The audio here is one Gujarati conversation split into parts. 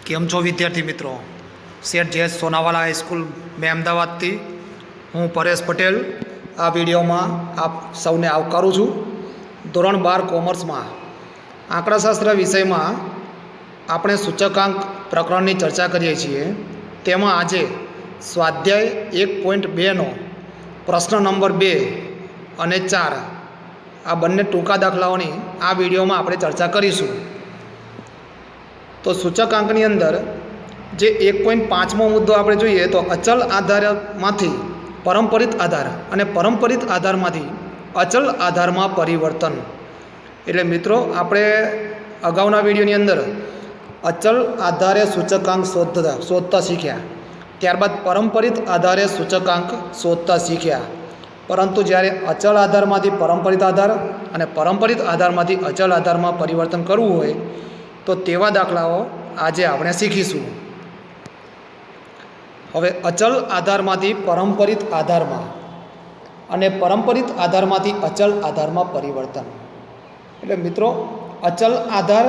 કેમ છો વિદ્યાર્થી મિત્રો? શેઠ જે સોનાવાલા હાઈસ્કૂલ મેં અમદાવાદથી હું પરેશ પટેલ આ વિડીયોમાં આપ સૌને આવકારું છું. ધોરણ 12 કોમર્સમાં આંકડાશાસ્ત્ર વિષયમાં આપણે સૂચકાંક પ્રકરણની ચર્ચા કરીએ છીએ. તેમાં આજે સ્વાધ્યાય 1.2નો પ્રશ્ન નંબર 2 અને 4 આ બંને ટૂંકા દાખલાઓની આ વિડીયોમાં આપણે ચર્ચા કરીશું. તો સૂચકાંકની અંદર જે 1.5મો મુદ્દો આપણે જોઈએ તો અચલ આધારમાંથી પરંપરિત આધાર અને પરંપરિત આધારમાંથી અચલ આધારમાં પરિવર્તન. એટલે મિત્રો આપણે અગાઉના વિડીયોની અંદર અચલ આધારે સૂચકાંક શોધતા શીખ્યા, ત્યારબાદ પરંપરિત આધારે સૂચકાંક શોધતા શીખ્યા. પરંતુ જ્યારે અચલ આધારમાંથી પરંપરિત આધાર અને પરંપરિત આધારમાંથી અચલ આધારમાં પરિવર્તન કરવું હોય તો તેવા દાખલાઓ આજે આપણે શીખીશું. હવે અચલ આધારમાંથી પરંપરિત આધારમાં અને પરંપરિત આધારમાંથી અચલ આધારમાં પરિવર્તન. એટલે મિત્રો અચલ આધાર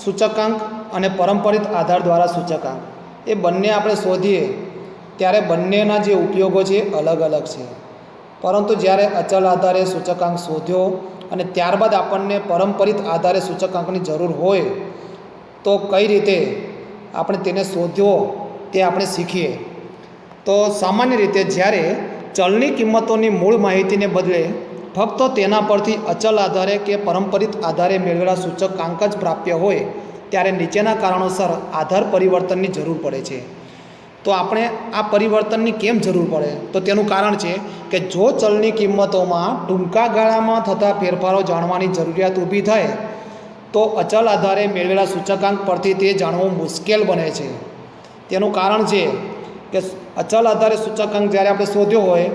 સૂચકાંક અને પરંપરિત આધાર દ્વારા સૂચકાંક એ બંને આપણે શોધીએ ત્યારે બંનેના જે ઉપયોગો છે અલગ અલગ છે. પરંતુ જ્યારે અચલ આધારે સૂચકાંક શોધ્યો અને ત્યારબાદ આપણને પરંપરિત આધારે સૂચકાંકની જરૂર હોય તો કઈ રીતે આપણે તેને શોધ્યો તે આપણે શીખીએ. તો સામાન્ય રીતે જ્યારે ચલની કિંમતોની મૂળ માહિતીને બદલે ફક્ત તેના પરથી અચલ આધારે કે પરંપરિત આધારે મેળવેલા સૂચકાંક જ પ્રાપ્ય હોય ત્યારે નીચેના કારણોસર આધાર પરિવર્તનની જરૂર પડે છે. તો આપણે આ પરિવર્તનની કેમ જરૂર પડે? તો તેનું કારણ છે કે જો ચલની કિંમતોમાં ટૂંકા ગાળામાં થતા ફેરફારો જાણવાની જરૂરિયાત ઊભી થાય તો અચલ આધારે મેળવેલા સૂચકાંક પરથી તે જાણવું મુશ્કેલ બને છે. તેનું કારણ છે કે અચલ આધારે સૂચકાંક જ્યારે આપણે શોધ્યો હોય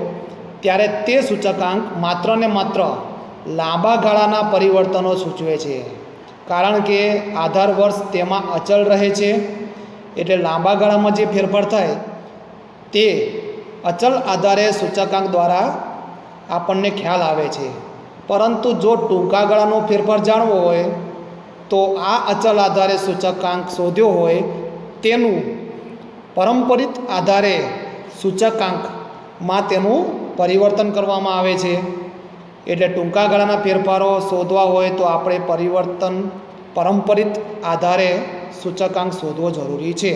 ત્યારે તે સૂચકાંક માત્ર ને માત્ર લાંબા ગાળાના પરિવર્તનો સૂચવે છે. કારણ કે આધાર વર્ષ તેમાં અચલ રહે છે, એટલે લાંબા ગાળામાં જે ફેરફાર થાય તે અચલ આધારે સૂચકાંક દ્વારા આપણને ખ્યાલ આવે છે. પરંતુ જો ટૂંકા ગાળાનો ફેરફાર જાણવો હોય તો આ અચલ આધારે સૂચકાંક શોધ્યો હોય તેનું પરંપરિત આધારે સૂચકાંકમાં તેનું પરિવર્તન કરવામાં આવે છે. એટલે ટૂંકા ગાળાના ફેરફારો શોધવા હોય તો આપણે પરંપરિત આધારે સૂચકાંક શોધવો જરૂરી છે.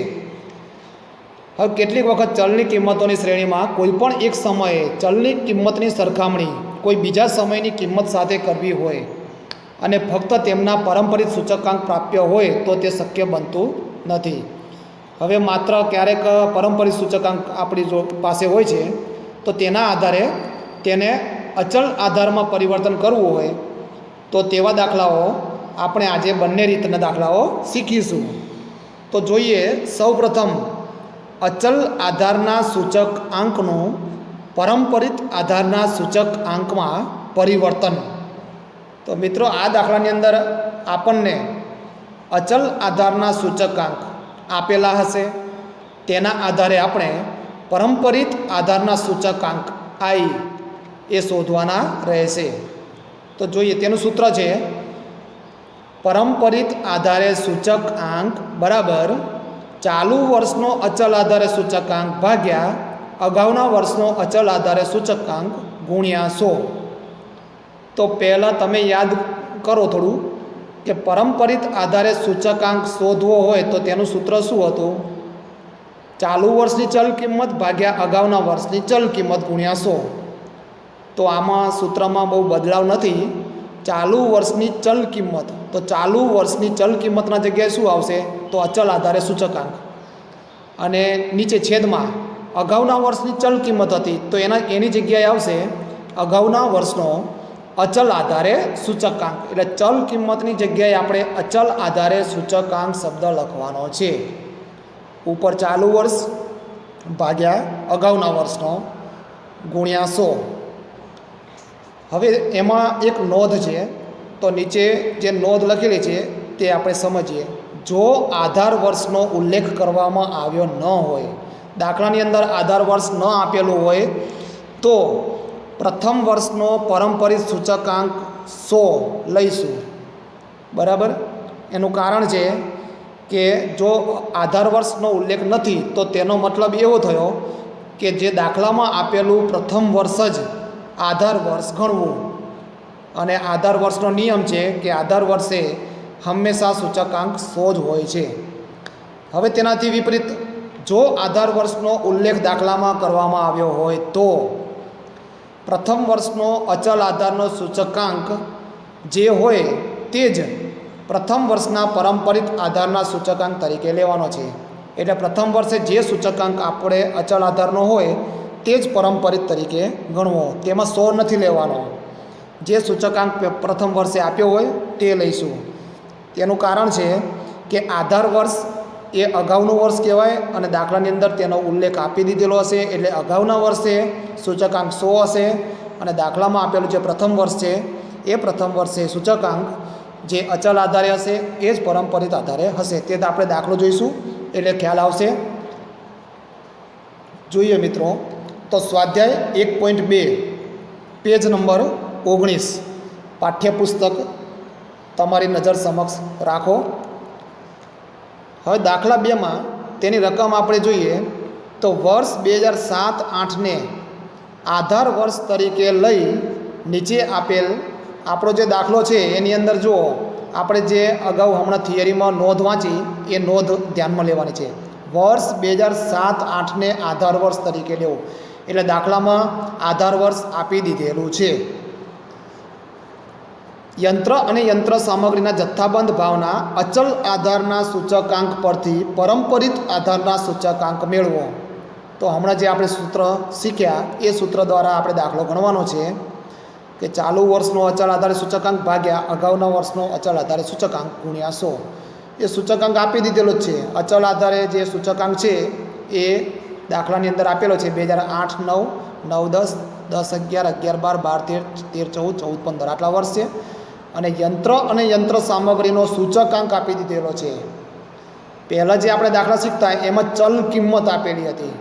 હવે કેટલીક વખત ચલની કિંમતોની શ્રેણીમાં કોઈપણ એક સમયે ચલની કિંમતની સરખામણી કોઈ બીજા સમયની કિંમત સાથે કરવી હોય અને ફક્ત તેમના પરંપરિત સૂચકાંક પ્રાપ્ય હોય તો તે શક્ય બનતું નથી. હવે માત્ર ક્યારેક પરંપરિત સૂચકાંક આપણી પાસે હોય છે તો તેના આધારે તેને અચલ આધારમાં પરિવર્તન કરવું હોય તો તેવા દાખલાઓ આપણે આજે બંને રીતના દાખલાઓ શીખીશું. તો જોઈએ સૌપ્રથમ અચલ આધારના સૂચકાંકનું પરંપરિત આધારના સૂચકાંકમાં પરિવર્તન. તો મિત્રો આ દાખલાની અંદર આપણને અચલ આધારના સૂચકાંક આપેલા હશે, તેના આધારે આપણે પરંપરિત આધારના સૂચકાંક આઈ એ શોધવાના રહેશે. તો જોઈએ તેનું સૂત્ર છે પરંપરિત આધારે સૂચકાંક બરાબર ચાલુ વર્ષનો અચલ આધારે સૂચકાંક ભાગ્યા અગાઉના વર્ષનો અચલ આધારે સૂચકાંક ગુણ્યા 100. તો પહેલાં તમે યાદ કરો થોડું કે પરંપરિત આધારે સૂચકાંક શોધવો હોય તો તેનું સૂત્ર શું હતું? ચાલુ વર્ષની ચલ કિંમત ભાગ્યા અગાઉના વર્ષની ચલ કિંમત ગુણ્યા 100. તો આમાં સૂત્રમાં બહુ બદલાવ નથી. ચાલુ વર્ષની ચલ કિંમત, તો ચાલુ વર્ષની ચલ કિંમતના જગ્યાએ શું આવશે? તો અચલ આધારે સૂચકાંક. અને નીચે છેદમાં અગાઉના વર્ષની ચલ કિંમત હતી તો એની જગ્યાએ આવશે અગાઉના વર્ષનો અચલ આધારે સૂચકાંક. એટલે ચલ કિંમતની જગ્યાએ આપણે અચલ આધારે સૂચકાંક શબ્દ લખવાનો છે. ઉપર ચાલુ વર્ષ ભાગ્યા અગાઉના વર્ષનો ગુણ્યા 100. હવે એમાં એક નોંધ છે, તો નીચે જે નોંધ લખેલી છે તે આપણે સમજીએ. જો આધાર વર્ષનો ઉલ્લેખ કરવામાં આવ્યો ન હોય, દાખલાની અંદર આધાર વર્ષ ન આપેલું હોય તો પ્રથમ વર્ષનો પરંપરિત સૂચકાંક 100 લઈશું. બરાબર? એનું કારણ છે કે જો આધાર વર્ષનો ઉલ્લેખ નથી તો તેનો મતલબ એવો થયો કે જે દાખલામાં આપેલું પ્રથમ વર્ષ જ આધાર વર્ષ ગણવું, અને આધાર વર્ષનો નિયમ છે કે આધાર વર્ષે હંમેશા સૂચકાંક 100 જ હોય છે. હવે તેનાથી વિપરીત જો આધાર વર્ષનો ઉલ્લેખ દાખલામાં કરવામાં આવ્યો હોય તો પ્રથમ વર્ષનો અચલ આધારનો સૂચકાંક જે હોય તે જ પ્રથમ વર્ષના પરંપરિત આધારના સૂચકાંક તરીકે લેવાનો છે. એટલે પ્રથમ વર્ષે જે સૂચકાંક આપણે અચલ આધારનો હોય તે જ પરંપરિત તરીકે ગણવો, તેમાં 100 નથી લેવાનો. જે સૂચકાંક પ્રથમ વર્ષે આપ્યો હોય તે લઈશું. તેનું કારણ છે કે આધાર વર્ષ એ અગાઉનું વર્ષ કહેવાય અને દાખલાની અંદર તેનો ઉલ્લેખ આપી દીધેલો હશે, એટલે અગાઉના વર્ષે સૂચકાંક 100 હશે અને દાખલામાં આપેલું જે પ્રથમ વર્ષ છે એ પ્રથમ વર્ષે સૂચકાંક જે અચલ આધારે હશે એ જ પરંપરિત આધારે હશે. તે આપણે દાખલો જોઈશું એટલે ખ્યાલ આવશે. જોઈએ મિત્રો, તો સ્વાધ્યાય 1.2 પેજ નંબર 19 પાઠ્યપુસ્તક તમારી નજર સમક્ષ રાખો. હવે દાખલા 2માં તેની રકમ આપણે જોઈએ તો વર્ષ 2007-8ને આધાર વર્ષ તરીકે લઈ નીચે આપેલ આપણો જે દાખલો છે એની અંદર જુઓ, આપણે જે અગાઉ હમણાં થિયરીમાં નોંધ વાંચી એ નોંધ ધ્યાનમાં લેવાની છે. વર્ષ 2007-8ને આધાર વર્ષ તરીકે લેવું, એટલે દાખલામાં આધાર વર્ષ આપી દીધેલું છે. યંત્ર અને યંત્ર સામગ્રીના જથ્થાબંધ ભાવના અચલ આધારના સૂચકાંક પરથી પરંપરિત આધારના સૂચકાંક મેળવો. તો હમણાં જે આપણે સૂત્ર શીખ્યા એ સૂત્ર દ્વારા આપણે દાખલો ગણવાનો છે કે ચાલુ વર્ષનો અચલ આધારે સૂચકાંક ભાગ્યા અગાઉના વર્ષનો અચલ આધારે સૂચકાંક ગુણ્યા 100. એ સૂચકાંક આપી દીધેલો જ છે. અચલ આધારે જે સૂચકાંક છે એ દાખલાની અંદર આપેલો છે 2008, 9, 9, 10, 10, 11, 11, 12, 13, 13, 14, 14, 15 આટલા વર્ષ છે. અને યંત્ર અને યંત્ર સામગ્રીનો સૂચકાંક આપી દીધેલો છે. પહેલાં જે આપણે દાખલા શીખતા એમાં ચલ કિંમત આપેલી હતી,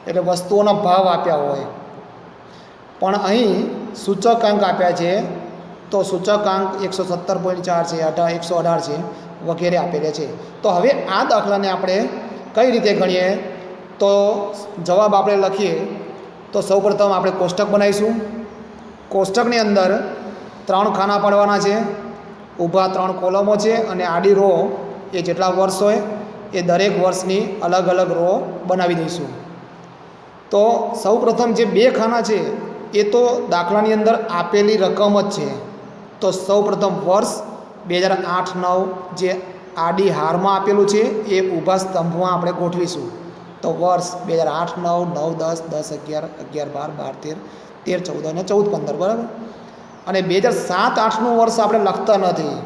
એટલે વસ્તુઓના ભાવ આપ્યા હોય, પણ અહીં સૂચકાંક આપ્યા છે. તો સૂચકાંક 117.4 છે, 118 છે વગેરે આપેલા છે. તો હવે આ દાખલાને આપણે કઈ રીતે ગણીએ, તો જવાબ આપણે લખીએ તો સૌપ્રથમ આપણે કોષ્ટક બનાવીશું. કોષ્ટકની અંદર 3 ખાના પાડવાના છે, ઊભા 3 કોલમો છે અને આડી રો એ જેટલા વર્ષ હોય એ દરેક વર્ષની અલગ અલગ રો બનાવી દઈશું. તો સૌપ્રથમ જે 2 ખાના છે એ તો દાખલાની અંદર આપેલી રકમ જ છે. તો સૌપ્રથમ વર્ષ 2008-9 જે આડી હારમાં આપેલું છે એ ઊભા સ્તંભમાં આપણે ગોઠવીશું. તો વર્ષ 2008, 9, 9, 10, 10, 11, 11, 12, 13, 13, 14 અને 14, 15 બરાબર. અને 2007-8નું વર્ષ આપણે લખતા નથી.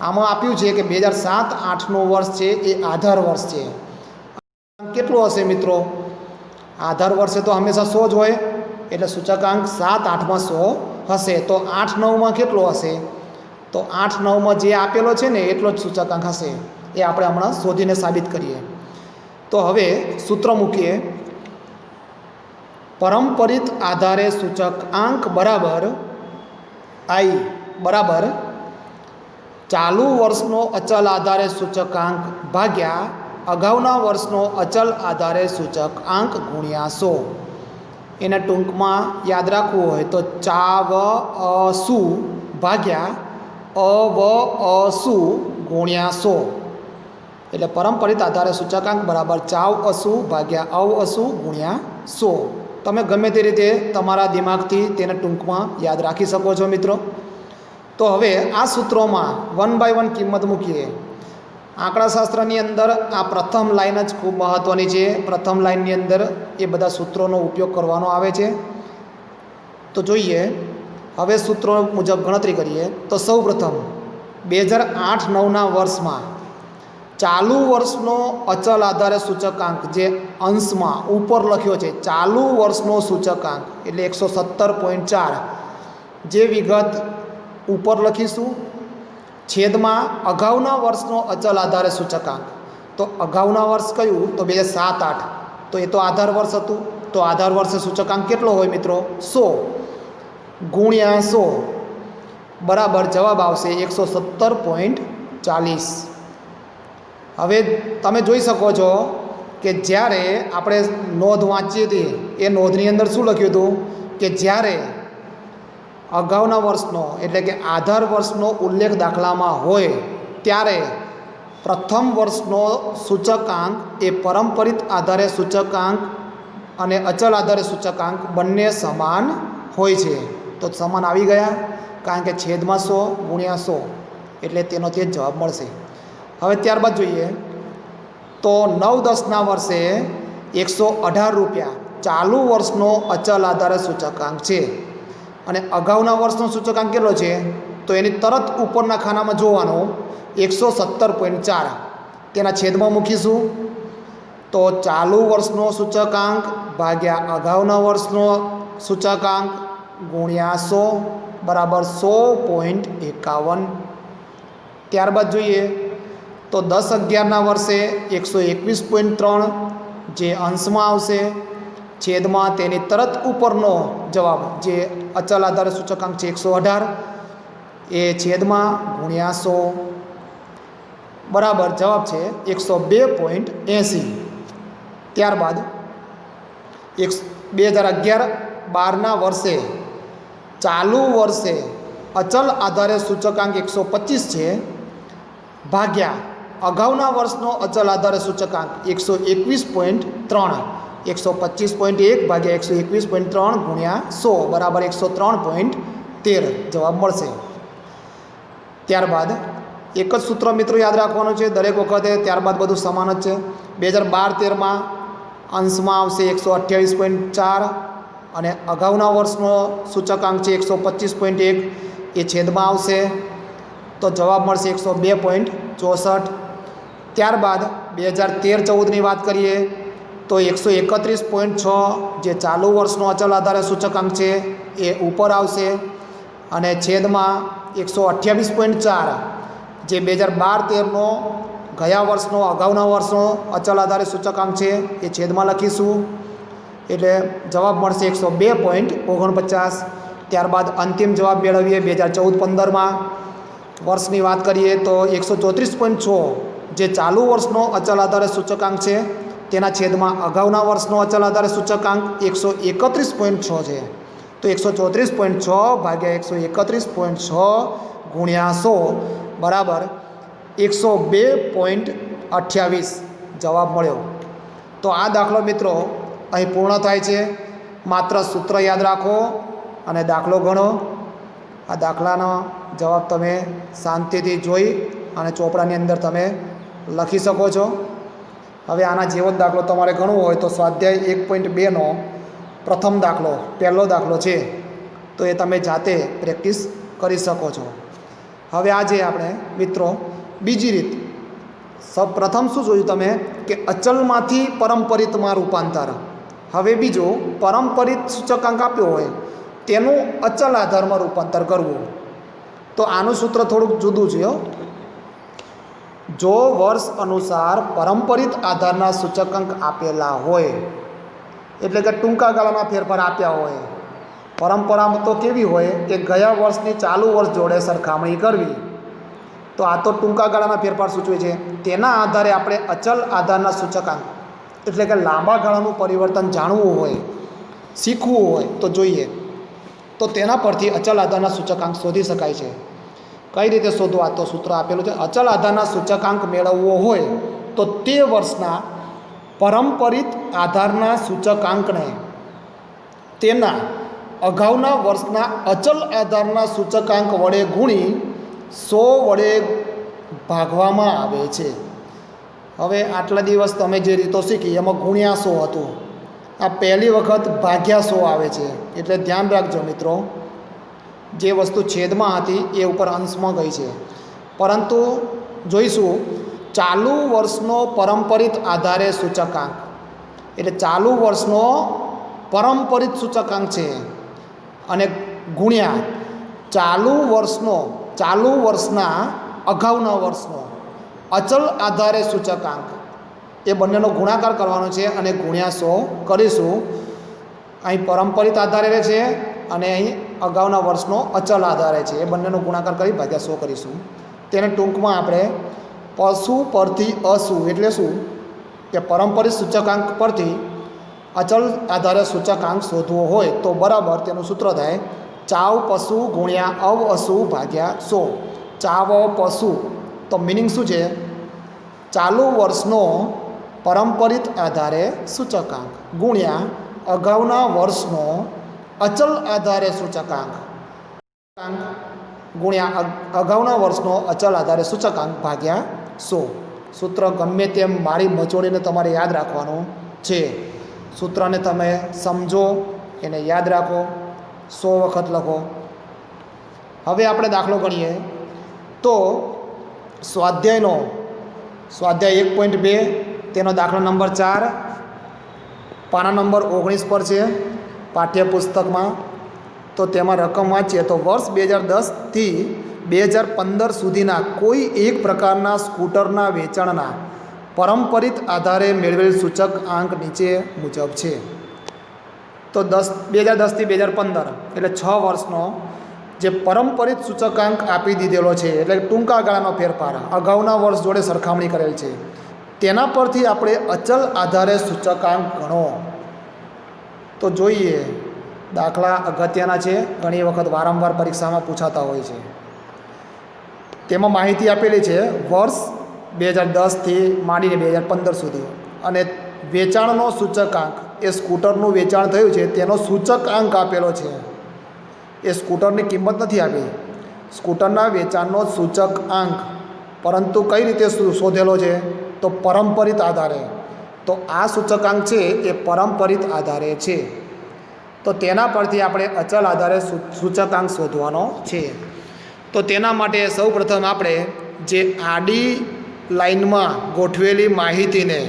આમાં આપ્યું છે કે 2007-8નું વર્ષ છે એ આધાર વર્ષ છે. કેટલું હશે મિત્રો? આધાર વર્ષે તો હંમેશા 100 જ હોય, એટલે સૂચકાંક 7-8માં 100 હશે. તો 8-9માં કેટલો હશે? તો 8-9માં જે આપેલો છે ને એટલો જ સૂચકાંક હશે. એ આપણે હમણાં શોધીને સાબિત કરીએ. તો હવે સૂત્ર મૂકીએ. પરંપરિત આધારે સૂચકાંક બરાબર I બરાબર ચાલુ વર્ષનો અચલ આધારે સૂચકાંક ભાગ્યા અગાઉના વર્ષનો અચલ આધારે સૂચકાંક ગુણ્યા 100. એને ટૂંકમાં યાદ રાખવું હોય તો CAVSU ભાગ્યા AVSU ગુણ્યા 100. એટલે પરંપરિત આધારે સૂચકાંક બરાબર CAVSU ભાગ્યા AVSU ગુણ્યા 100. તમે ગમે તે રીતે તમારા દિમાગથી તેને ટૂંકમાં યાદ રાખી શકો છો મિત્રો. તો હવે આ સૂત્રોમાં 1 by 1 કિંમત મૂકીએ. આંકડાશાસ્ત્રની અંદર આ પ્રથમ લાઈન જ ખૂબ મહત્ત્વની છે. પ્રથમ લાઈનની અંદર એ બધા સૂત્રોનો ઉપયોગ કરવાનો આવે છે. તો જોઈએ હવે સૂત્રો મુજબ ગણતરી કરીએ. તો સૌપ્રથમ 2008-9ના વર્ષમાં ચાલુ વર્ષનો અચલ આધારે સૂચકાંક જે અંશમાં ઉપર લખ્યો છે ચાલુ વર્ષનો સૂચકાંક એટલે 117.4 જે વિગત ઉપર લખીશું, છેદમાં અગાઉના વર્ષનો અચલ આધારે સૂચકાંક. તો અગાઉના વર્ષ કયું? તો 2007-8. તો એ તો આધાર વર્ષ હતું. તો આધાર વર્ષે સૂચકાંક કેટલો હોય મિત્રો? 100 ગુણ્યા 100 બરાબર જવાબ આવશે 117.40. હવે તમે જોઈ શકો છો કે જ્યારે આપણે નોંધ વાંચી હતી એ નોંધની અંદર શું લખ્યું હતું કે જ્યારે અગાઉના વર્ષનો એટલે કે આધાર વર્ષનો ઉલ્લેખ દાખલામાં હોય ત્યારે પ્રથમ વર્ષનો સૂચકાંક એ પરંપરિત આધારે સૂચકાંક અને અચલ આધારે સૂચકાંક બંને સમાન હોય છે. તો સમાન આવી ગયા, કારણ કે છેદમાં 100 ગુણ્યા 100 એટલે તેનો તે જવાબ મળશે. હવે ત્યારબાદ જોઈએ તો 9-10ના વર્ષે 118 રૂપિયા ચાલુ વર્ષનો અચલ આધારે સૂચકાંક છે અને અગાઉના વર્ષનો સૂચકાંક કેટલો છે તો એની તરત ઉપરના ખાનામાં જોવાનું 117.4 તેના છેદમાં મૂકીશું તો ચાલુ વર્ષનો સૂચકાંક ભાગ્યા અગાઉના વર્ષનો સૂચકાંક ગુણ્યા 100 બરાબર 100.51. ત્યારબાદ જોઈએ તો 10-11ના વર્ષે 121.3 જે અંશમાં આવશે છેદમાં તેની તરત ઉપરનો જવાબ જે અચલ આધારે સૂચકાંક છે 118 એ છેદમાં ગુણ્યા 100 બરાબર જવાબ છે 102.80. ત્યારબાદ 2011-12ના વર્ષે ચાલુ વર્ષે અચલ આધારે સૂચકાંક 125 છે ભાગ્યા અગાઉના વર્ષનો અચલ આધારે સૂચકાંક 121.3 125.1 ભાગ્યા 121.3 ગુણ્યા 100 બરાબર 103.13 જવાબ મળશે. ત્યારબાદ એક જ સૂત્ર મિત્રો યાદ રાખવાનું છે દરેક વખતે, ત્યારબાદ બધું સમાન જ છે. 2012-13માં અંશમાં આવશે 128.4 અને અગાઉના વર્ષનો સૂચકાંક છે 125.1 એ છેદમાં આવશે તો જવાબ મળશે 102.64. ત્યારબાદ 2013-14ની વાત કરીએ તો 131.6 જે ચાલુ વર્ષનો અચલ આધારે સૂચકાંક છે એ ઉપર આવશે અને છેદમાં 128.4 જે 2012-13નો ગયા વર્ષનો અગાઉના વર્ષનો અચલ આધારે સૂચકાંક છે એ છેદમાં લખીશું એટલે જવાબ મળશે 102.49. ત્યારબાદ અંતિમ જવાબ મેળવીએ 2014-15માં વર્ષની વાત કરીએ તો 134.6 જે ચાલુ વર્ષનો અચલ આધારે સૂચકાંક છે તેના છેદમાં અગાઉના વર્ષનો અચલ આધારે સૂચકાંક 131.6 છે તો 134.6 ભાગ્યા 131.6 ગુણ્યા 100 બરાબર 102.28 જવાબ મળ્યો. તો આ દાખલો મિત્રો અહીં પૂર્ણ થાય છે. માત્ર સૂત્ર યાદ રાખો અને દાખલો ગણો. આ દાખલાનો જવાબ તમે શાંતિથી જોઈ અને ચોપડાની અંદર તમે લખી શકો છો. હવે આના જેવો જ દાખલો તમારે ગણવો હોય તો સ્વાધ્યાય 1.2નો પ્રથમ દાખલો પહેલો દાખલો છે તો એ તમે જાતે પ્રેક્ટિસ કરી શકો છો. હવે આજે આપણે મિત્રો બીજી રીત પ્રથમ શું જોયું તમે કે અચલમાંથી પરંપરિતમાં રૂપાંતર. હવે બીજું પરંપરિત સૂચકાંક આપ્યો હોય તેનું અચલ આધારમાં રૂપાંતર કરવું. તો આનું સૂત્ર થોડુંક જુદું છે. જો વર્ષ અનુસાર પરંપરિત આધારના સૂચકાંક આપેલા હોય એટલે કે ટૂંકા ગાળામાં ફેરફાર આપ્યા હોય. પરંપરામાં તો કેવી હોય કે ગયા વર્ષની ચાલુ વર્ષ જોડે સરખામણી કરવી, તો આ તો ટૂંકા ગાળાના ફેરફાર સૂચવે છે. તેના આધારે આપણે અચલ આધારના સૂચકાંક એટલે કે લાંબા ગાળાનું પરિવર્તન જાણવું હોય, શીખવું હોય તો જોઈએ તો તેના પરથી અચલ આધારના સૂચકાંક શોધી શકાય છે. કઈ રીતે શોધવું? આ તો સૂત્ર આપેલું છે. અચલ આધારના સૂચકાંક મેળવવો હોય તો તે વર્ષના પરંપરિત આધારના સૂચકાંકને તેના અગાઉના વર્ષના અચલ આધારના સૂચકાંક વડે ગુણી 100 વડે ભાગવામાં આવે છે. હવે આટલા દિવસ તમે જે રીતો શીખી એમાં ગુણ્યા 100 હતું, આ પહેલી વખત ભાગ્યા 100 આવે છે. એટલે ધ્યાન રાખજો મિત્રો, જે વસ્તુ છેદમાં હતી એ ઉપર અંશમાં ગઈ છે. પરંતુ જોઈશું ચાલુ વર્ષનો પરંપરિત આધારે સૂચકાંક એટલે ચાલુ વર્ષનો પરંપરિત સૂચકાંક છે અને ગુણ્યા ચાલુ વર્ષના અગાઉના વર્ષનો અચલ આધારે સૂચકાંક, એ બંનેનો ગુણાકાર કરવાનો છે અને ગુણ્યા 100 કરીશું. અહીં પરંપરિત આધારે છે અને અહીં અગાઉના વર્ષનો અચલ આધારે છે. એ બંનેનો ગુણાકાર કરી ભાગ્યા 100 કરીશું. તેને ટૂંકમાં આપણે પશુ પરથી અસુ એટલે શું કે પરંપરિત સૂચકાંક પરથી અચલ આધારે સૂચકાંક શોધવો હોય તો બરાબર તેનું સૂત્ર થાય ચાવ પશુ ગુણ્યા અવ અસુ ભાગ્યા 100. ચાવ પશુ તો મિનિંગ શું છે? ચાલુ વર્ષનો પરંપરિત આધારે સૂચકાંક ગુણ્યા અગાઉના વર્ષનો અચલ આધારે સૂચકાંક ગુણ્યા અગાઉના વર્ષનો અચલ આધારે સૂચકાંક ભાગ્યા 100. સૂત્ર ગમે તેમ મારી મચોડીને તમારે યાદ રાખવાનું છે. સૂત્રને તમે સમજો, એને યાદ રાખો, 100 વખત લખો. હવે આપણે દાખલો ગણીએ તો સ્વાધ્યાય 1.2 તેનો દાખલો નંબર 4 પાના નંબર 19 પર છે પાઠ્યપુસ્તકમાં. તો તેમાં રકમ વાંચીએ તો વર્ષ 2010થી 2015 સુધીના કોઈ એક પ્રકારના સ્કૂટરના વેચાણના પરંપરિત આધારે મેળવેલ સૂચક આંક નીચે મુજબ છે. તો 2010થી 2015 એટલે 6 વર્ષનો જે પરંપરિત સૂચકાંક આપી દીધેલો છે, એટલે ટૂંકા ગાળાનો ફેરફાર, અગાઉના વર્ષ જોડે સરખામણી કરેલ છે, તેના પરથી આપણે અચલ આધારે સૂચકાંક ગણો. તો જોઈએ, દાખલા અગત્યના છે, ઘણી વખત વારંવાર પરીક્ષામાં પૂછાતા હોય છે. તેમાં માહિતી આપેલી છે વર્ષ 2010થી માંડીને 2015 સુધી, અને વેચાણનો સૂચકાંક એ સ્કૂટરનું વેચાણ થયું છે તેનો સૂચકાંક આપેલો છે. એ સ્કૂટરની કિંમત નથી આપી, સ્કૂટરના વેચાણનો સૂચકાંક. પરંતુ કઈ રીતે શોધેલો છે? તો પરંપરિત આધારે. તો આ સૂચકાંક છે એ પરંપરિત આધારે છે. તો તેના પરથી આપણે અચલ આધારે સૂચકાંક શોધવાનો છે. તો તેના માટે સૌપ્રથમ આપણે જે આડી લાઈનમાં ગોઠવેલી માહિતીને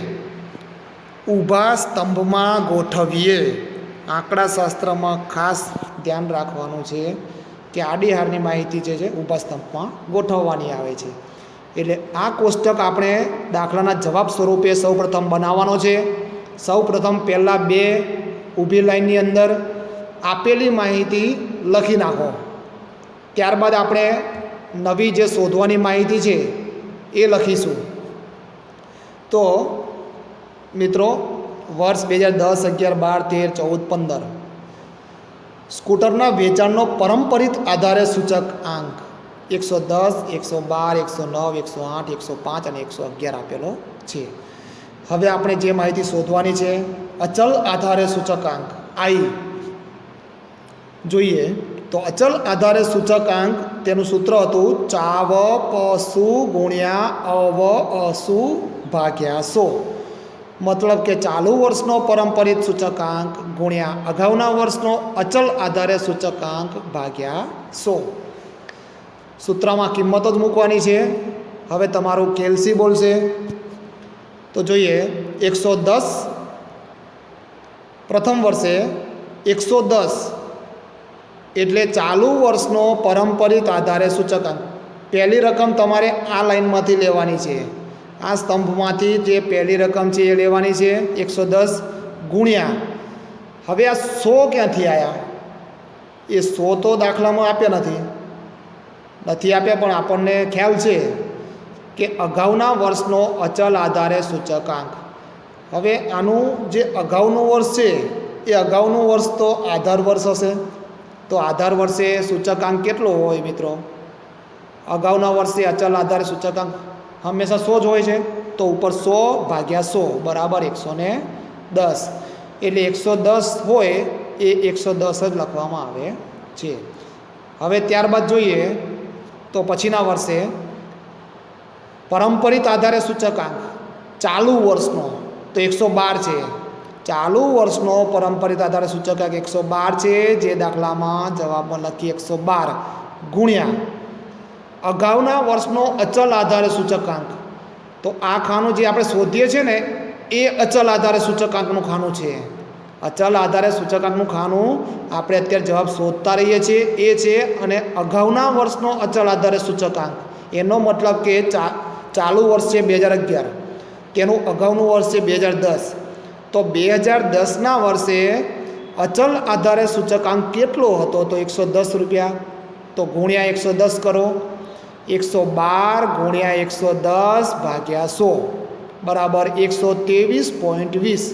ઊભા સ્તંભમાં ગોઠવીએ. આંકડાશાસ્ત્રમાં ખાસ ધ્યાન રાખવાનું છે કે આડી હારની માહિતી જે ઊભા સ્તંભમાં ગોઠવવાની આવે છે. એટલે આ કોષ્ટક આપણે દાખલાના જવાબ સ્વરૂપે સૌપ્રથમ બનાવવાનો છે. સૌપ્રથમ પહેલાં 2 ઊભી લાઈનની અંદર આપેલી માહિતી લખી નાખો. ત્યારબાદ આપણે નવી જે શોધવાની માહિતી છે એ લખીશું. તો મિત્રો, વર્ષ 2010, 11, 12, 13, 14, 15 સ્કૂટરના વેચાણનો પરંપરિત આધારે સૂચક આંક 110, 112, 109, 108, 105 અને 111 આપેલો છે. હવે આપણે જે માહિતી શોધવાની છે અચલ આધારે સૂચકાંક આઈ જોઈએ. તો અચલ આધારે સૂચકાંક તેનું સૂત્ર હતું ચાવ પશુ ગુણ્યા અવ અસુ ભાગ્યા 100. મતલબ કે ચાલુ વર્ષનો પરંપરિત સૂચકાંક ગુણ્યા અગાઉના વર્ષનો અચલ આધારે સૂચકાંક ભાગ્યા 100. સૂત્રમાં કિંમતો જ મૂકવાની છે. હવે તમારું કેલ્સી બોલશે. તો જોઈએ, 110 પ્રથમ વર્ષે 110 એટલે ચાલુ વર્ષનો પરંપરિત આધારે સૂચકાંક. પહેલી રકમ તમારે આ લાઈનમાંથી લેવાની છે, આ સ્તંભમાંથી જે પહેલી રકમ છે એ લેવાની છે 110 ગુણ્યા. હવે આ 100 ક્યાંથી આવ્યા? એ 100 તો દાખલામાં આપ્યા નથી આપ્યા, પણ આપણને ખ્યાલ છે કે અગાઉના વર્ષનો અચલ આધારે સૂચકાંક. હવે આનું જે અગાઉનું વર્ષ છે એ અગાઉનું વર્ષ તો આધાર વર્ષ હશે. તો આધાર વર્ષે સૂચકાંક કેટલો હોય મિત્રો? અગાઉના વર્ષે અચલ આધારે સૂચકાંક હંમેશા 100 જ હોય છે. તો ઉપર 100 ભાગ્યા 100 બરાબર 110. એટલે 110 હોય એ 110 જ લખવામાં આવે છે. હવે ત્યારબાદ જોઈએ તો પછીના વર્ષે પરંપરિત આધારે સૂચકાંક ચાલુ વર્ષનો તો 112 છે. ચાલુ વર્ષનો પરંપરિત આધારે સૂચકાંક 112 છે, જે દાખલામાં જવાબમાં લખી 112 ગુણ્યા અગાઉના વર્ષનો અચલ આધારે સૂચકાંક. તો આ ખાનું જે આપણે શોધીએ છીએ ને એ અચલ આધારે સૂચકાંકનું ખાનું છે. અચલ આધારે સૂચકાંકનું ખાનું આપણે અત્યારે જવાબ શોધતા રહીએ છીએ એ છે. અને અગાઉના વર્ષનો અચલ આધારે સૂચકાંક એનો મતલબ કે ચાલુ વર્ષ છે 2011, તેનું અગાઉનું વર્ષ છે 2010. તો 2010ના વર્ષે અચલ આધારે સૂચકાંક કેટલો હતો? તો 110 રૂપિયા. તો ગુણ્યા 110 કરો. 112 ગુણ્યા 110 ભાગ્યા 100 બરાબર 123.20.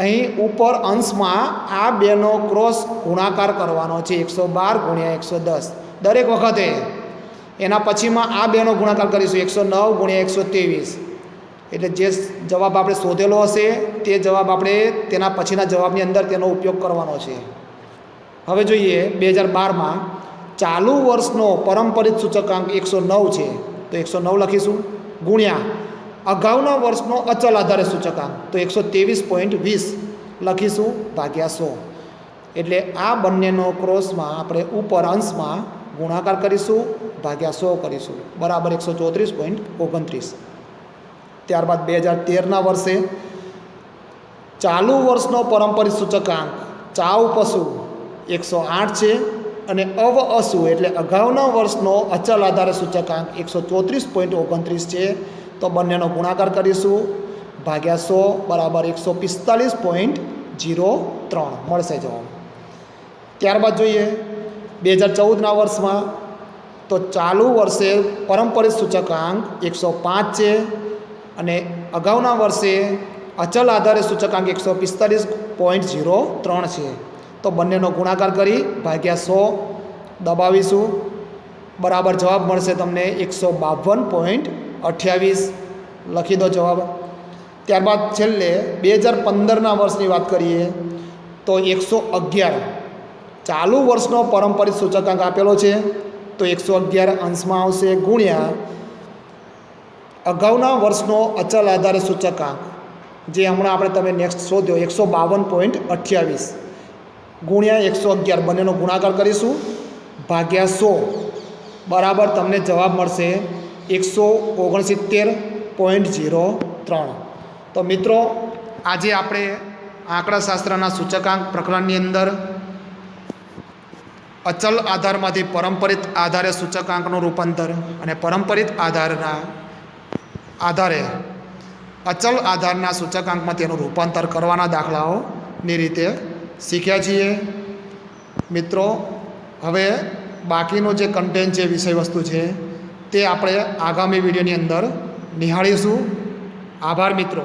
અહીં ઉપર અંશમાં આ બેનો ક્રોસ ગુણાકાર કરવાનો છે 112 ગુણ્યા 110 દરેક વખતે. એના પછીમાં આ બેનો ગુણાકાર કરીશું 109 ગુણ્યા 123. એટલે જે જવાબ આપણે શોધેલો હશે તે જવાબ આપણે તેના પછીના જવાબની અંદર તેનો ઉપયોગ કરવાનો છે. હવે જોઈએ 2012માં ચાલુ વર્ષનો પરંપરિત સૂચકાંક 109 છે તો 109 લખીશું ગુણ્યા અગાઉના વર્ષનો અચલ આધારે સૂચકાંક તો 123.20 લખીશું ભાગ્યા 100. એટલે આ બંનેનો ક્રોસમાં આપણે ઉપર અંશમાં ગુણાકાર કરીશું ભાગ્યા 100 કરીશું બરાબર 134.29. ત્યારબાદ 2013ના વર્ષે ચાલુ વર્ષનો પરંપરિત સૂચકાંક ચાઉ પશુ 108 છે અને અવ અસુ એટલે અગાઉના વર્ષનો અચલ આધારે સૂચકાંક 134.29 છે. તો બંનેનો ગુણાકાર કરીશું ભાગ્યા 100 બરાબર 145.03 મળશે જવાબ. ત્યારબાદ જોઈએ 2014ના વર્ષમાં તો ચાલુ વર્ષે પરંપરિત સૂચકાંક 105 છે અને અગાઉના વર્ષે અચલ આધારે સૂચકાંક 145.03 છે. તો બંનેનો ગુણાકાર કરી ભાગ્યા 100 દબાવીશું બરાબર જવાબ મળશે તમને 152.28 લખી દો જવાબ. ત્યારબાદ છેલ્લે 2015ના વર્ષની વાત કરીએ તો 111 ચાલુ વર્ષનો પરંપરિત સૂચકાંક આપેલો છે તો 111 અંશમાં આવશે ગુણ્યા અગાઉના વર્ષનો અચલ આધારે સૂચકાંક જે હમણાં આપણે તમે નેક્સ્ટ શોધ્યો 152.28 ગુણ્યા 111 બંનેનો ગુણાકાર કરીશું ભાગ્યા 100 બરાબર તમને જવાબ મળશે 169.03. તો મિત્રો આજે આપણે આંકડાશાસ્ત્રના સૂચકાંક પ્રકરણની અંદર અચલ આધારમાંથી પરંપરિત આધારે સૂચકાંકનું રૂપાંતર અને પરંપરિત આધારના આધારે અચલ આધારના સૂચકાંકમાં તેનું રૂપાંતર કરવાના દાખલાઓની રીતે શીખ્યા છીએ. મિત્રો હવે બાકીનું જે કન્ટેન્ટ છે વિષય વસ્તુ છે તે આપણે આગામી વિડીયોની અંદર નિહાળીશું. આભાર મિત્રો.